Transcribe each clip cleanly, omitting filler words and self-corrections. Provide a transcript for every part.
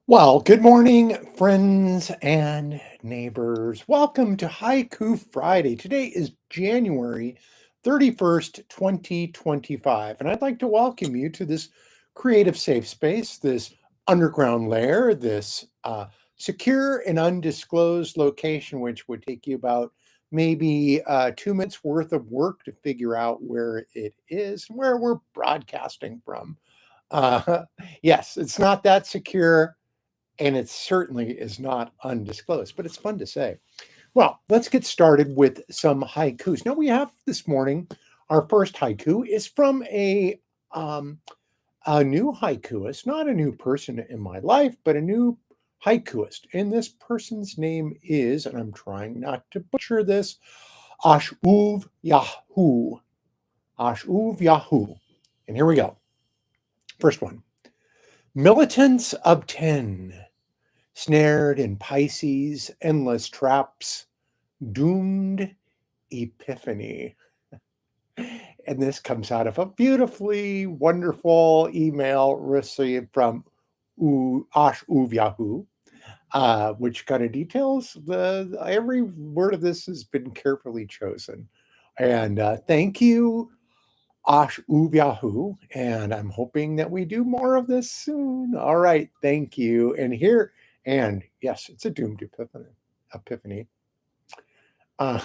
Well, good morning, friends and neighbors. Welcome to Haiku Friday. Today is January 31st, 2025, and I'd like to welcome you to this creative safe space, this underground lair, this secure and undisclosed location, which would take you about maybe 2 minutes worth of work to figure out where it is and where we're broadcasting from. Uh, yes, it's not that secure and it certainly is not undisclosed, but it's fun to say. Well, let's get started with some haikus. Now, we have this morning, our first haiku is from um, a new haikuist, not a new person in my life, but a new haikuist. And this person's name is, and I'm trying not to butcher this, Ashuv Yahoo. Ashuv Yahoo. And here we go. First one. Militants of 10, snared in Pisces, endless traps, doomed epiphany. And this comes out of a beautifully wonderful email received from Ash Yahoo, which kind of details every word of this has been carefully chosen. And thank you, Ash Yahoo. And I'm hoping that we do more of this soon. All right, thank you. And yes, it's a doomed epiphany. Uh,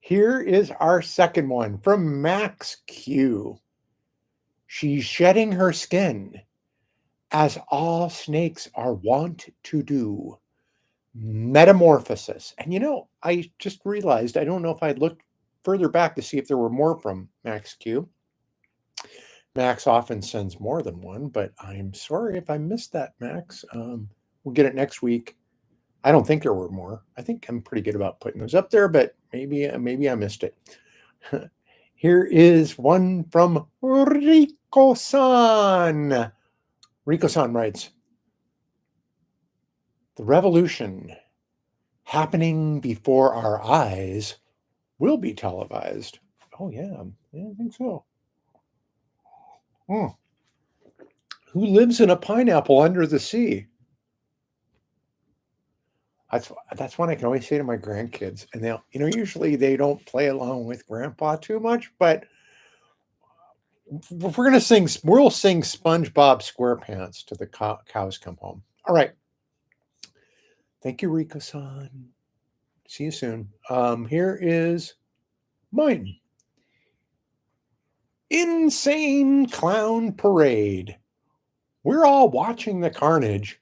Here is our second one from Max Q. She's shedding her skin, as all snakes are wont to do. Metamorphosis. And I just realized I don't know if I'd looked further back to see if there were more from Max Q. Max often sends more than one, but I'm sorry if I missed that, Max. We'll get it next week. I don't think there were more. I think I'm pretty good about putting those up there, but maybe I missed it. Here is one from Rico-san. Rico-san writes, "The revolution happening before our eyes will be televised." Oh yeah, I think so. Hmm. Who lives in a pineapple under the sea? That's one I can always say to my grandkids, and usually they don't play along with Grandpa too much, but if we're gonna sing, we'll sing SpongeBob SquarePants to the cows come home. All right, thank you, Rico-san. See you soon. Here is mine. Insane clown parade. We're all watching the carnage.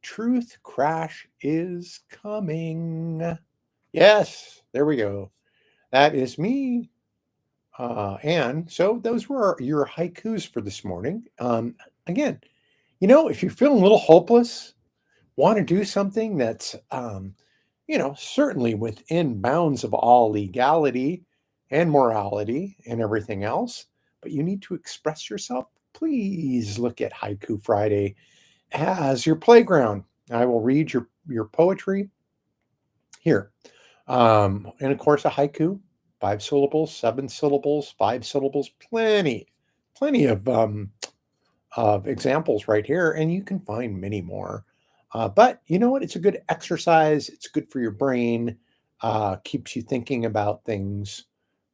Truth crash is coming. Yes, there we go. That is me. And so those were your haikus for this morning. Again, if you're feeling a little hopeless, want to do something that's, certainly within bounds of all legality and morality and everything else, but you need to express yourself, please look at Haiku Friday as your playground. I will read your poetry here. And of course, a haiku, 5 syllables, 7 syllables, 5 syllables, plenty of examples right here, and you can find many more. But you know what? It's a good exercise. It's good for your brain. Keeps you thinking about things,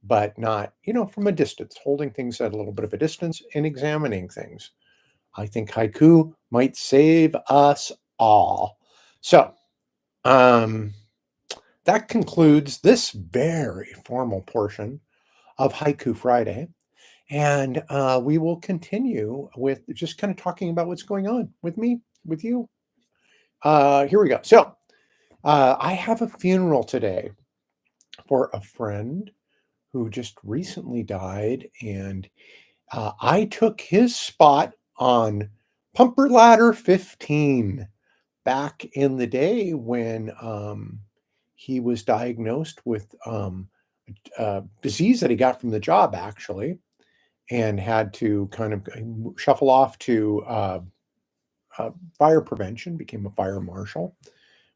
but not, from a distance, holding things at a little bit of a distance and examining things. I think haiku might save us all. So, um, that concludes this very formal portion of Haiku Friday. And we will continue with just kind of talking about what's going on with me, with you. Here we go. So, I have a funeral today for a friend who just recently died. And I took his spot on Pumper Ladder 15 back in the day when he was diagnosed with disease that he got from the job, actually, and had to kind of shuffle off to fire prevention, became a fire marshal,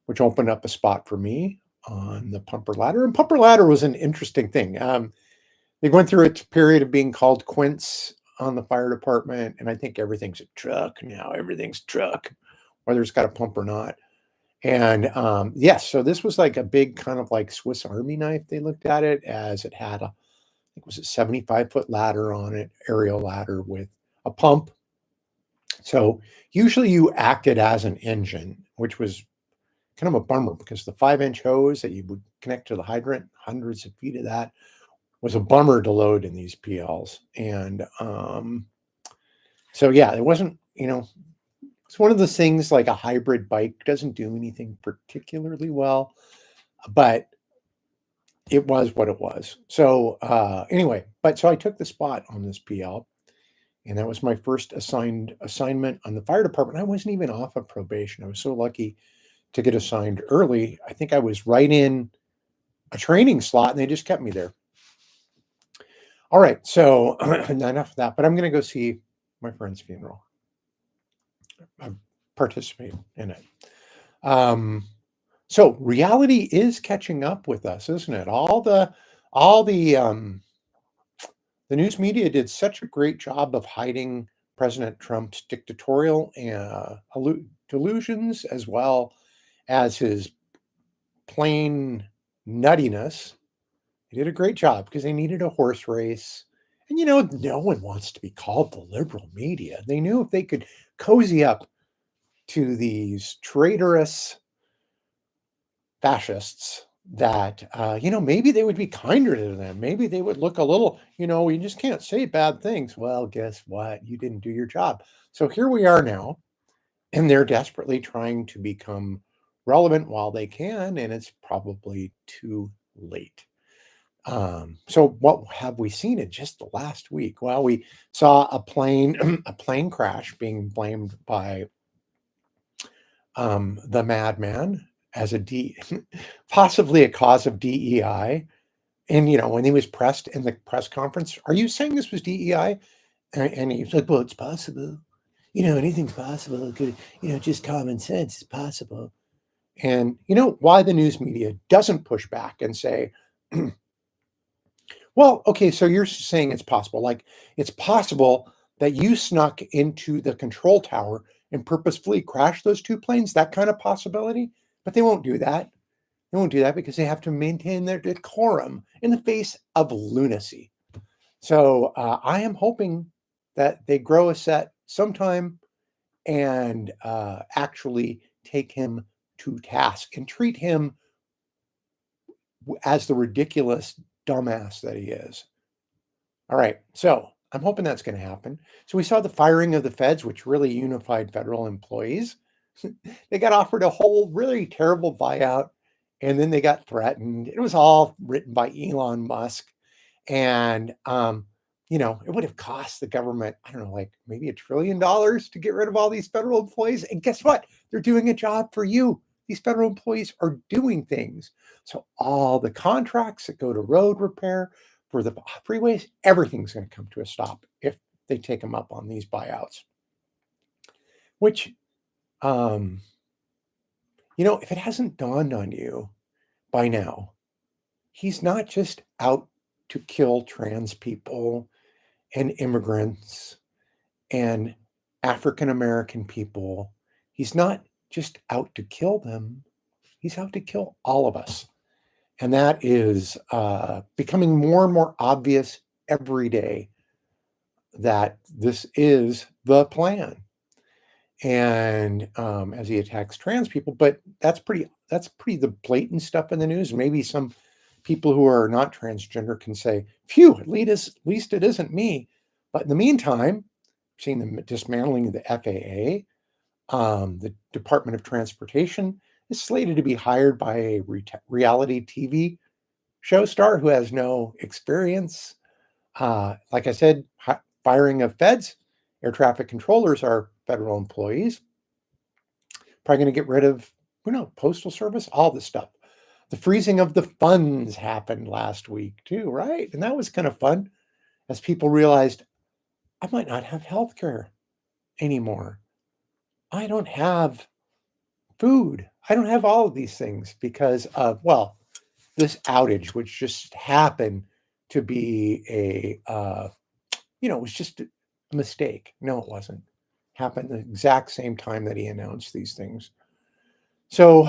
which opened up a spot for me on the Pumper Ladder. And Pumper Ladder was an interesting thing. They went through a period of being called quints on the fire department, and I think everything's a truck now. Everything's truck, whether it's got a pump or not. And yes, so this was like a big kind of like Swiss Army knife. They looked at it as it had a, I think it was a 75-foot ladder on it, aerial ladder with a pump. So usually you acted as an engine, which was kind of a bummer because the 5-inch hose that you would connect to the hydrant, hundreds of feet of that, was a bummer to load in these PLs. And so, yeah, it wasn't, it's one of those things like a hybrid bike doesn't do anything particularly well, but it was what it was. So, anyway, so I took the spot on this PL. And that was my first assignment on the fire department. I wasn't even off of probation. I was so lucky to get assigned early. I think I was right in a training slot and they just kept me there. All right. So enough of that, but I'm going to go see my friend's funeral. I participate in it. So reality is catching up with us, isn't it? The news media did such a great job of hiding President Trump's dictatorial delusions as well as his plain nuttiness. They did a great job because they needed a horse race. And, no one wants to be called the liberal media. They knew if they could cozy up to these traitorous fascists that, maybe they would be kinder to them. Maybe they would look a little, you just can't say bad things. Well, guess what? You didn't do your job. So here we are now, and they're desperately trying to become relevant while they can, and it's probably too late. So what have we seen in just the last week? Well, we saw a plane crash being blamed by the madman as possibly a cause of DEI. And when he was pressed in the press conference, are you saying this was DEI? And he was like, well, it's possible. Anything's possible. It could, just common sense is possible. And why the news media doesn't push back and say, well, okay, so you're saying it's possible. Like, it's possible that you snuck into the control tower and purposefully crashed those two planes, that kind of possibility. But they won't do that. They won't do that because they have to maintain their decorum in the face of lunacy. So I am hoping that they grow a set sometime and actually take him to task and treat him as the ridiculous dumbass that he is. All right, so I'm hoping that's going to happen. So we saw the firing of the feds, which really unified federal employees. They got offered a whole really terrible buyout, and then they got threatened. It was all written by Elon Musk. And, it would have cost the government, I don't know, like maybe $1 trillion to get rid of all these federal employees. And guess what? They're doing a job for you. These federal employees are doing things. So all the contracts that go to road repair for the freeways, everything's going to come to a stop if they take them up on these buyouts. Which, if it hasn't dawned on you by now, he's not just out to kill trans people and immigrants and African American people. He's not just out to kill them. He's out to kill all of us. And that is becoming more and more obvious every day that this is the plan. And as he attacks trans people, but that's pretty the blatant stuff in the news. Maybe some people who are not transgender can say, phew, at least it isn't me. But in the meantime, seeing the dismantling of the FAA, the Department of Transportation is slated to be hired by a reality TV show star who has no experience. Like I said, firing of feds, air traffic controllers are federal employees. Probably going to get rid of, postal service, all this stuff. The freezing of the funds happened last week too, right? And that was kind of fun as people realized I might not have health care anymore. I don't have food. I don't have all of these things because of, this outage, which just happened to be it was just a mistake. No, it wasn't. Happened the exact same time that he announced these things. So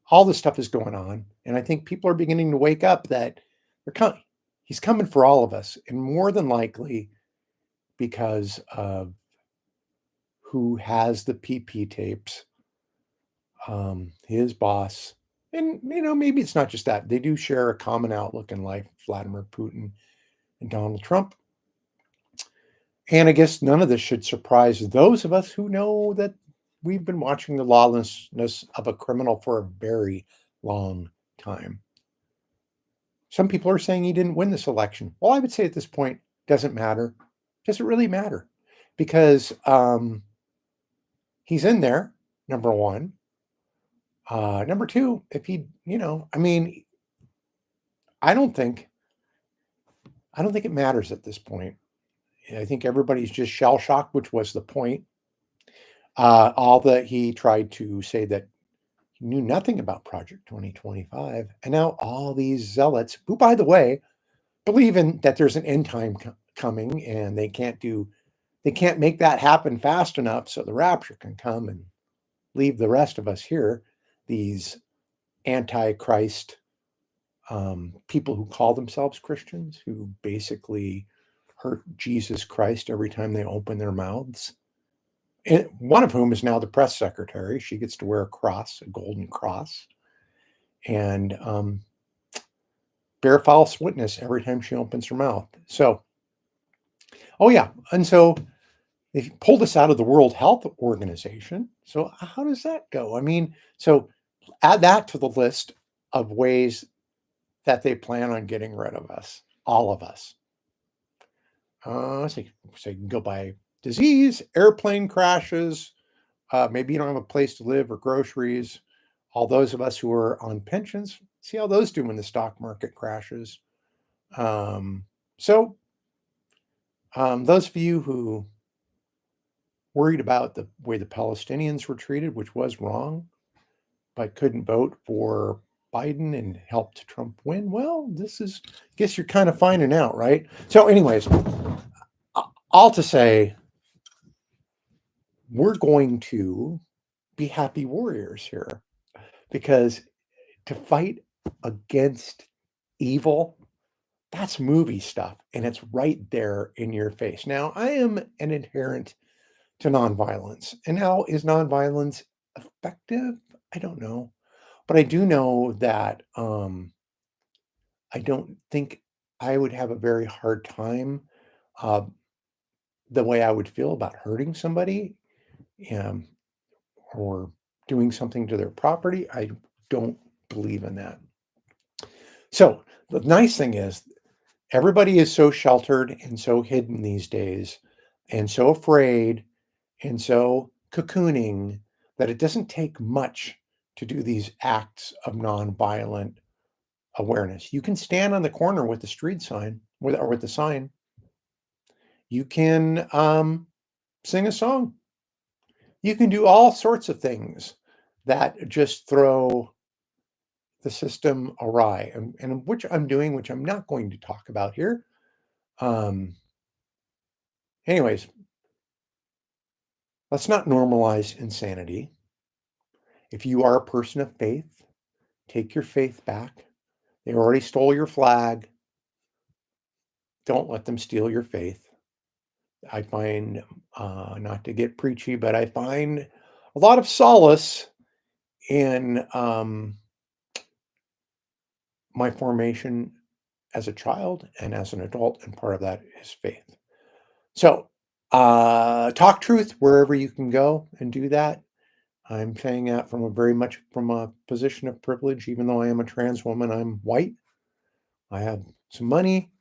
all this stuff is going on, and I think people are beginning to wake up that they're coming. He's coming for all of us, and more than likely because of who has the PP tapes, his boss, and maybe it's not just that they do share a common outlook in life, Vladimir Putin and Donald Trump. And I guess none of this should surprise those of us who know that we've been watching the lawlessness of a criminal for a very long time. Some people are saying he didn't win this election. Well, I would say at this point, doesn't matter. Doesn't really matter because he's in there, number one. Number two, if he, I mean, I don't think it matters at this point. I think everybody's just shell shocked, which was the point. All that he tried to say that he knew nothing about Project 2025, and now all these zealots, who, by the way, believe in that there's an end time coming, and they can't make that happen fast enough so the rapture can come and leave the rest of us here. These antichrist people who call themselves Christians, who basically hurt Jesus Christ every time they open their mouths. And one of whom is now the press secretary. She gets to wear a cross, a golden cross, and bear false witness every time she opens her mouth. So, oh yeah, and so they pulled us out of the World Health Organization. So how does that go? I mean, so add that to the list of ways that they plan on getting rid of us, all of us. So you can go by disease, airplane crashes, maybe you don't have a place to live or groceries. All those of us who are on pensions, see how those do when the stock market crashes. So those of you who worried about the way the Palestinians were treated, which was wrong, but couldn't vote for Biden and helped Trump win, well, I guess you're kind of finding out, right? So anyways, all to say, we're going to be happy warriors here, because to fight against evil, that's movie stuff, and it's right there in your face. Now, I am an adherent to nonviolence. And now, is nonviolence effective? I don't know. But I do know that I don't think I would have a very hard time uh, the way I would feel about hurting somebody, um, or doing something to their property. I don't believe in that. So the nice thing is, everybody is so sheltered and so hidden these days, and so afraid and so cocooning, that it doesn't take much to do these acts of nonviolent awareness. You can stand on the corner with the street sign, or with the sign. You can sing a song. You can do all sorts of things that just throw the system awry, and which I'm doing, which I'm not going to talk about here. Anyways, let's not normalize insanity. If you are a person of faith, take your faith back. They already stole your flag. Don't let them steal your faith. I find, not to get preachy, but I find a lot of solace in my formation as a child and as an adult, and part of that is faith. So, talk truth wherever you can go and do that. I'm saying that very much from a position of privilege. Even though I am a trans woman, I'm white. I have some money.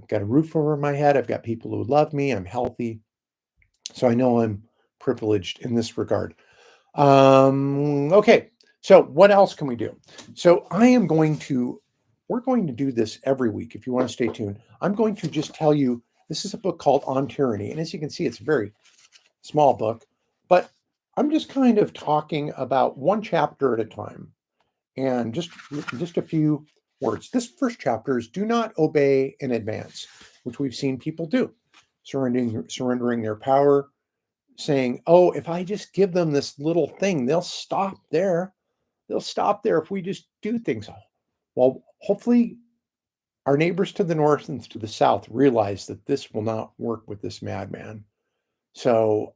I've got a roof over my head. I've got people who love me. I'm healthy. So I know I'm privileged in this regard. Okay. So what else can we do? So we're going to do this every week. If you want to stay tuned, I'm going to just tell you, this is a book called On Tyranny. And as you can see, it's a very small book, but I'm just kind of talking about one chapter at a time, and just a few words. This first chapter is do not obey in advance, which we've seen people do. surrendering their power, saying, "Oh, if I just give them this little thing, they'll stop there. They'll stop there if we just do things." Well, hopefully our neighbors to the north and to the south realize that this will not work with this madman. So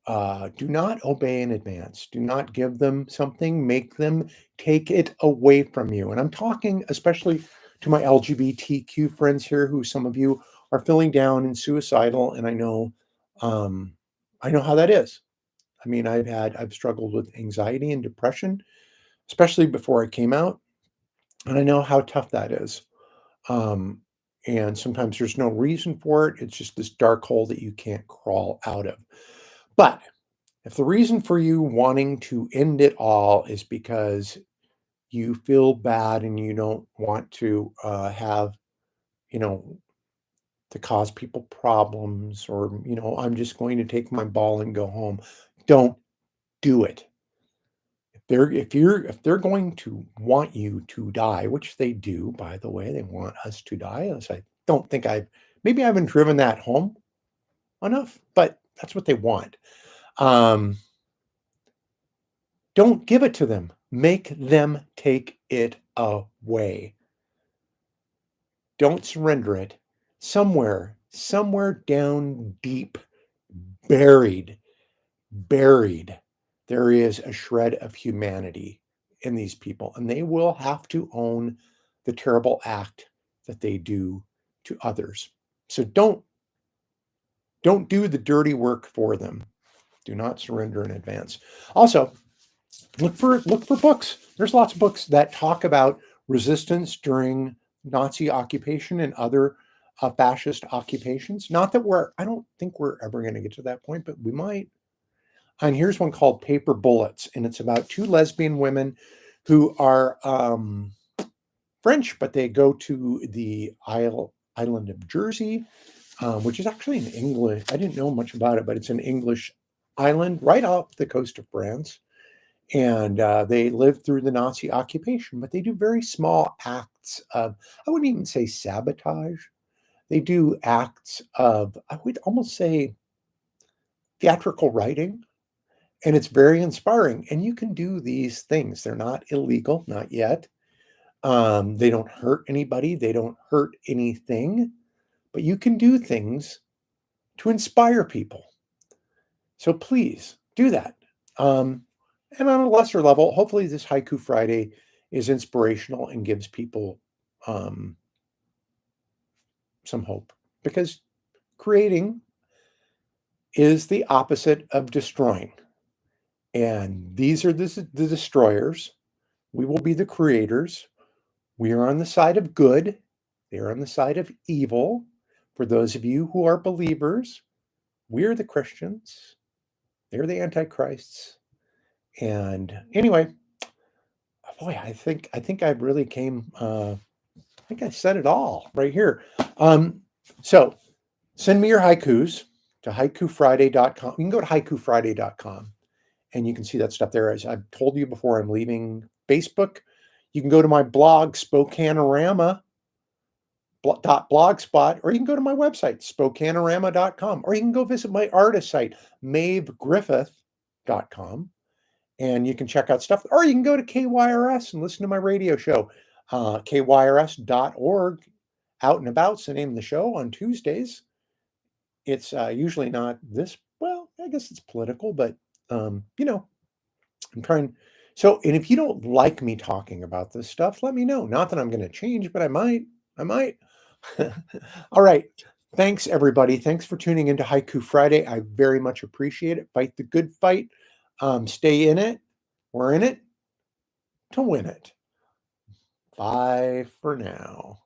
do not obey in advance. Do not give them something, make them take it away from you. And I'm talking especially to my LGBTQ friends here, who some of you are feeling down and suicidal. And um, I know how that is. I mean, I've struggled with anxiety and depression, especially before I came out. And I know how tough that is. Um, and sometimes there's no reason for it. It's just this dark hole that you can't crawl out of. But if the reason for you wanting to end it all is because you feel bad and you don't want to have, you know, to cause people problems, or, I'm just going to take my ball and go home, don't do it. If they're going to want you to die, which they do, by the way, they want us to die. As I don't think maybe I haven't driven that home enough, but that's what they want. Um, Don't give it to them. Make them take it away. Don't surrender it. Somewhere down deep, buried, buried, there is a shred of humanity in these people, and they will have to own the terrible act that they do to others. So don't do the dirty work for them. Do not surrender in advance. Also, look for books. There's lots of books that talk about resistance during Nazi occupation and other fascist occupations. Not that I don't think we're ever going to get to that point, but we might. And here's one called Paper Bullets, and it's about two lesbian women who are French, but they go to the island of Jersey, which is actually in England. I didn't know much about it, but it's an English island right off the coast of France. And they lived through the Nazi occupation, but they do very small acts of, I wouldn't even say sabotage. They do acts of, I would almost say, theatrical writing. And it's very inspiring. And you can do these things. They're not illegal, not yet. They don't hurt anybody, they don't hurt anything, but you can do things to inspire people. So please do that. And on a lesser level, hopefully this Haiku Friday is inspirational and gives people some hope, because creating is the opposite of destroying. And these are the destroyers. We will be the creators. We are on the side of good. They are on the side of evil. For those of you who are believers, we're the Christians. They're the Antichrists. And anyway, boy, I think I really came. I think I said it all right here. So send me your haikus to haikufriday.com. You can go to haikufriday.com and you can see that stuff there. As I've told you before, I'm leaving Facebook. You can go to my blog, Spokanorama.blogspot, or you can go to my website, spokanorama.com, or you can go visit my artist site, mavegriffith.com. And you can check out stuff, or you can go to KYRS and listen to my radio show, kyrs.org. Out and About's the name of the show on Tuesdays. It's usually not this, well, I guess it's political, but, I'm trying. So, and if you don't like me talking about this stuff, let me know. Not that I'm going to change, but I might. I might. All right. Thanks, everybody. Thanks for tuning into Haiku Friday. I very much appreciate it. Fight the good fight. Stay in it. We're in it to win it. Bye for now.